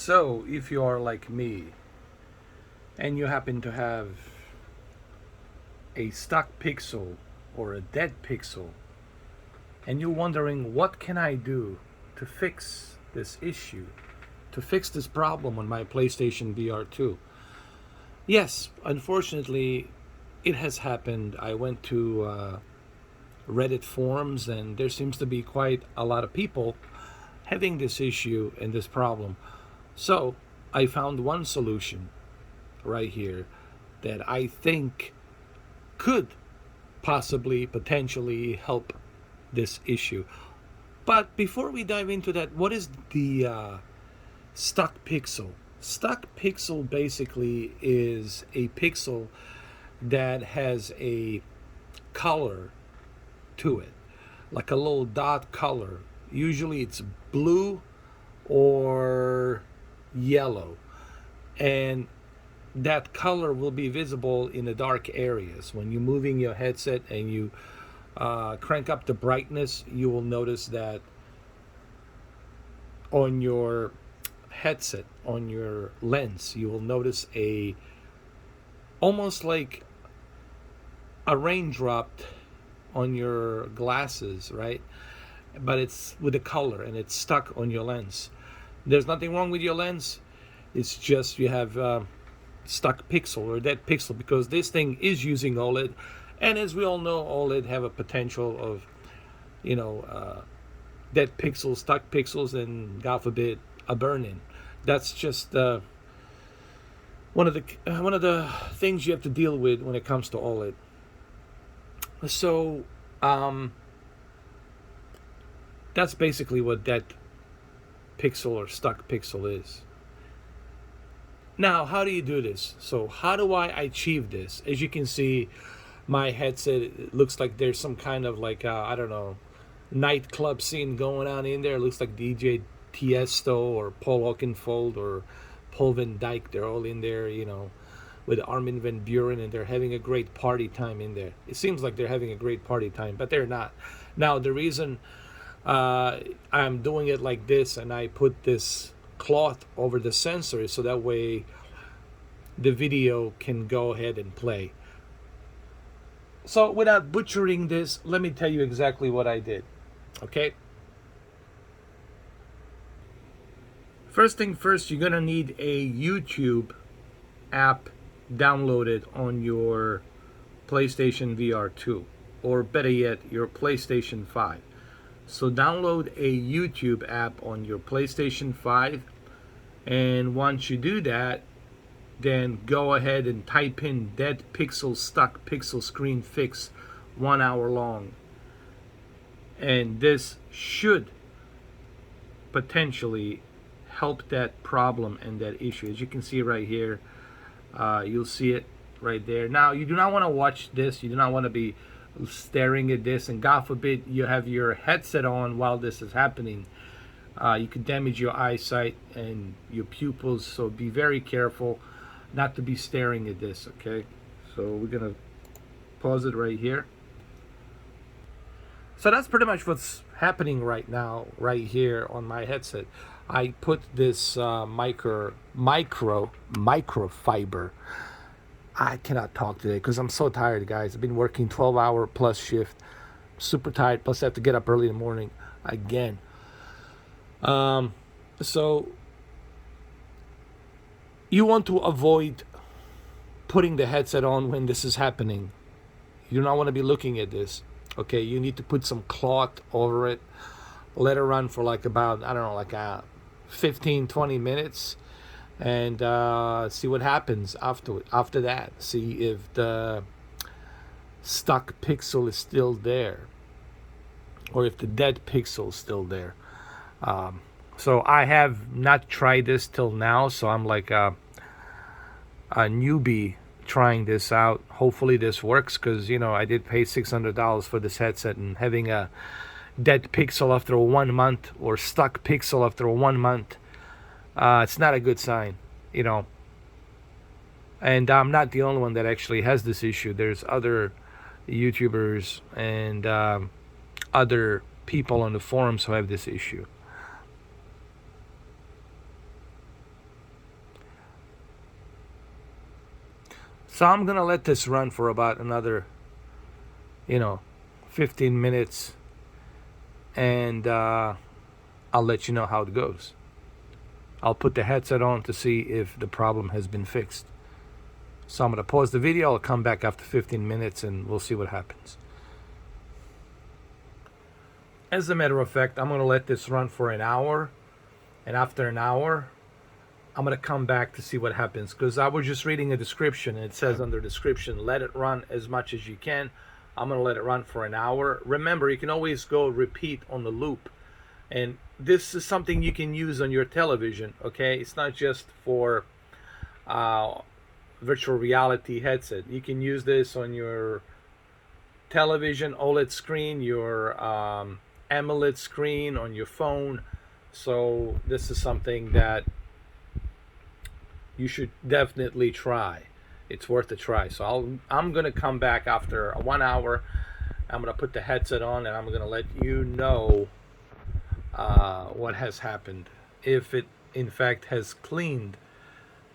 So, if you are like me and you happen to have a stuck pixel or a dead pixel, and you're wondering what can I do to fix this issue, to fix this problem on my PlayStation VR 2? Yes, unfortunately, it has happened. I went to Reddit forums, and there seems to be quite a lot of people having this issue and this problem. So, I found one solution right here that I think could possibly, potentially help this issue. But before we dive into that, what is the stuck pixel? Stuck pixel basically is a pixel that has a color to it, like a little dot color. Usually it's blue or yellow. And that color will be visible in the dark areas. When you're moving your headset and you crank up the brightness, you will notice that on your headset, on your lens, you will notice a almost like a raindrop on your glasses, right? But it's with a color and it's stuck on your lens. There's nothing wrong with your lens. It's just you have stuck pixel or dead pixel, because this thing is using OLED, and as we all know, OLED have a potential of, dead pixels, stuck pixels, and God forbid a burn-in. That's just one of the things you have to deal with when it comes to OLED. So that's basically what dead pixel or stuck pixel is. Now, how do you do this? So how do I achieve this? As you can see, my headset, it looks like there's some kind of like, I don't know, nightclub scene going on in there. It looks like DJ Tiesto or Paul Oakenfold or Paul Van Dyke. They're all in there, with Armin van Buren, and they're having a great party time in there. It seems like they're having a great party time, but they're not. Now, the reason I'm doing it like this, and I put this cloth over the sensor so that way the video can go ahead and play. So without butchering this, let me tell you exactly what I did. Okay? First thing first, you're gonna need a YouTube app downloaded on your PlayStation VR 2, or better yet, your PlayStation 5. So download a YouTube app on your PlayStation 5, and once you do that, then go ahead and type in dead pixel stuck pixel screen fix 1 hour long. And this should potentially help that problem and that issue. As you can see right here, you'll see it right there. Now, you do not want to watch this. You do not want to be staring at this, and God forbid you have your headset on while this is happening. You could damage your eyesight and your pupils, so be very careful not to be staring at this. Okay, so we're gonna pause it right here. So that's pretty much what's happening right now, right here on my headset. I put this microfiber. I cannot talk today because I'm so tired, guys. I've been working 12-hour plus shift, super tired. Plus, I have to get up early in the morning again. So you want to avoid putting the headset on when this is happening. You do not want to be looking at this. Okay, you need to put some cloth over it. Let it run for like about, I don't know, like 15, 20 minutes. And see what happens after that. See if the stuck pixel is still there, or if the dead pixel is still there. So I have not tried this till now, so I'm like a newbie trying this out. Hopefully this works, because I did pay $600 for this headset, and having a dead pixel after 1 month or stuck pixel after 1 month, it's not a good sign, And I'm not the only one that actually has this issue. There's other YouTubers and other people on the forums who have this issue. So I'm gonna let this run for about another, 15 minutes, and I'll let you know how it goes. I'll put the headset on to see if the problem has been fixed. So I'm gonna pause the video. I'll come back after 15 minutes and we'll see what happens. As a matter of fact, I'm gonna let this run for an hour, and after an hour, I'm gonna come back to see what happens, because I was just reading a description and it says under description, let it run as much as you can. I'm gonna let it run for an hour. Remember, you can always go repeat on the loop, and this is something you can use on your television. Okay, it's not just for virtual reality headset. You can use this on your television OLED screen, your AMOLED screen, on your phone. So this is something that you should definitely try. It's worth a try. So I'm gonna come back after 1 hour. I'm gonna put the headset on and I'm gonna let you know what has happened, if it in fact has cleaned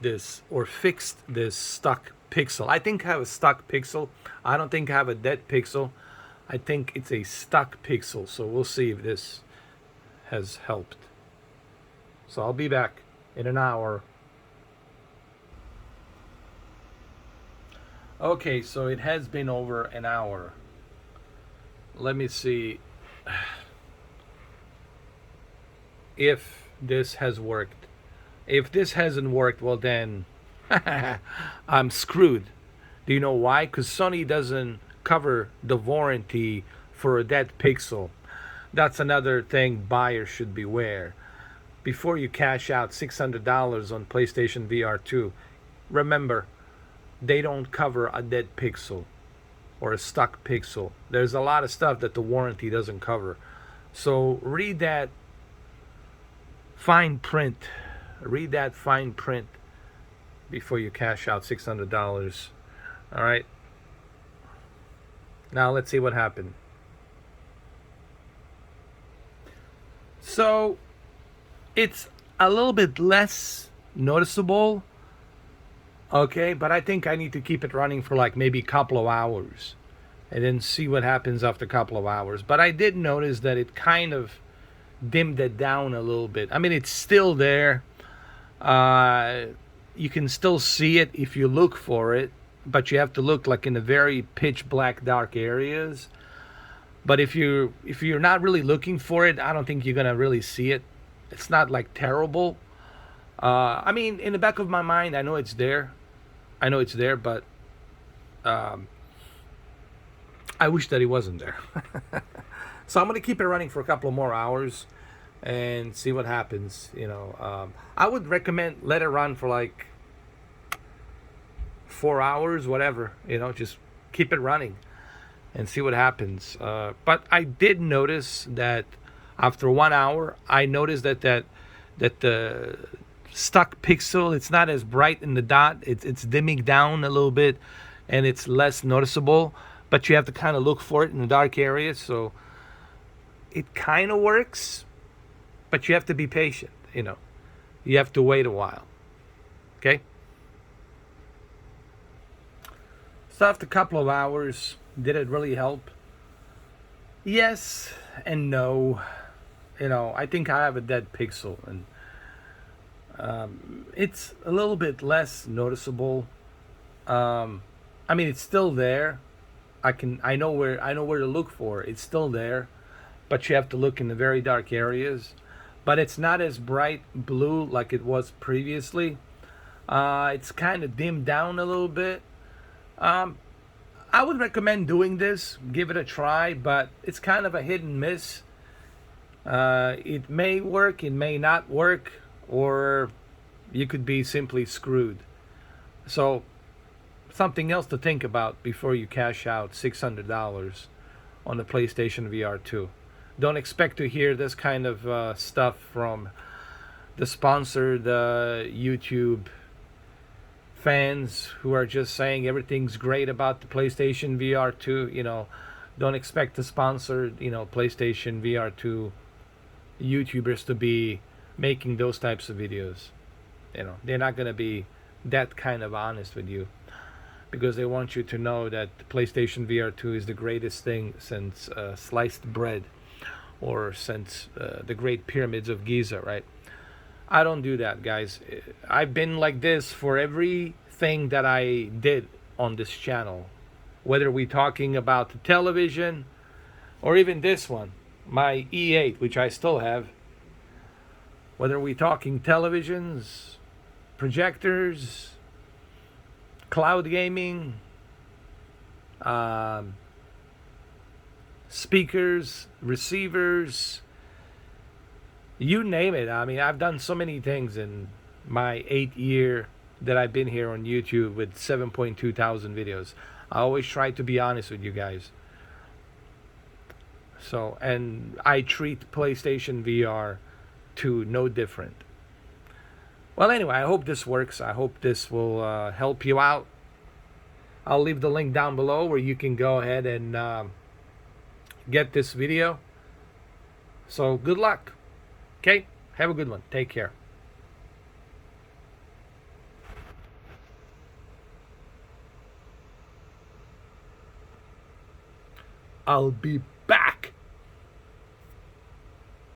this or fixed this stuck pixel. I think I have a stuck pixel. I don't think I have a dead pixel. I think it's a stuck pixel. So we'll see if this has helped. So I'll be back in an hour. Okay, so it has been over an hour. Let me see if this has worked. If this hasn't worked, well then I'm screwed. Do you know why? Because Sony doesn't cover the warranty for a dead pixel. That's another thing buyers should beware. Before you cash out $600 on PlayStation VR 2, remember, they don't cover a dead pixel or a stuck pixel. There's a lot of stuff that the warranty doesn't cover. So read that fine print. Read that fine print before you cash out $600. All right. Now let's see what happened. So it's a little bit less noticeable. Okay, but I think I need to keep it running for like maybe a couple of hours and then see what happens after a couple of hours. But I did notice that it kind of dimmed it down a little bit. I mean, it's still there. You can still see it if you look for it, but you have to look like in the very pitch black dark areas. But if you're not really looking for it, I don't think you're gonna really see it. It's not like terrible. I mean, in the back of my mind, I know it's there. But I wish that it wasn't there. So I'm gonna keep it running for a couple of more hours and see what happens. I would recommend let it run for like 4 hours, whatever. Just keep it running and see what happens. But I did notice that after 1 hour, I noticed that the stuck pixel, it's not as bright in the dot. It's dimming down a little bit and it's less noticeable, but you have to kind of look for it in the dark areas. So it kind of works, but you have to be patient. You have to wait a while. Okay. So after a couple of hours, did it really help? Yes and no. I think I have a dead pixel, and it's a little bit less noticeable. I mean, it's still there. I know where to look for. It's still there, but you have to look in the very dark areas. But it's not as bright blue like it was previously. It's kind of dimmed down a little bit. I would recommend doing this. Give it a try, but it's kind of a hit and miss. It may work, it may not work, or you could be simply screwed. So something else to think about before you cash out $600 on the PlayStation VR 2. Don't expect to hear this kind of stuff from the sponsored YouTube fans who are just saying everything's great about the PlayStation VR 2. Don't expect the sponsored, PlayStation VR 2 YouTubers to be making those types of videos. They're not going to be that kind of honest with you. because they want you to know that PlayStation VR 2 is the greatest thing since sliced bread, or since the Great Pyramids of Giza, right? I don't do that, guys. I've been like this for everything that I did on this channel. Whether we're talking about the television, or even this one, my E8, which I still have. Whether we're talking televisions, projectors, cloud gaming, speakers, receivers, you name it. I mean, I've done so many things in my 8 year that I've been here on YouTube with 7.2 thousand videos. I always try to be honest with you guys. So, and I treat PlayStation VR 2 no different. Well, anyway, I hope this works. I hope this will help you out. I'll leave the link down below where you can go ahead and get this video. So, good luck. Okay? Have a good one. Take care. I'll be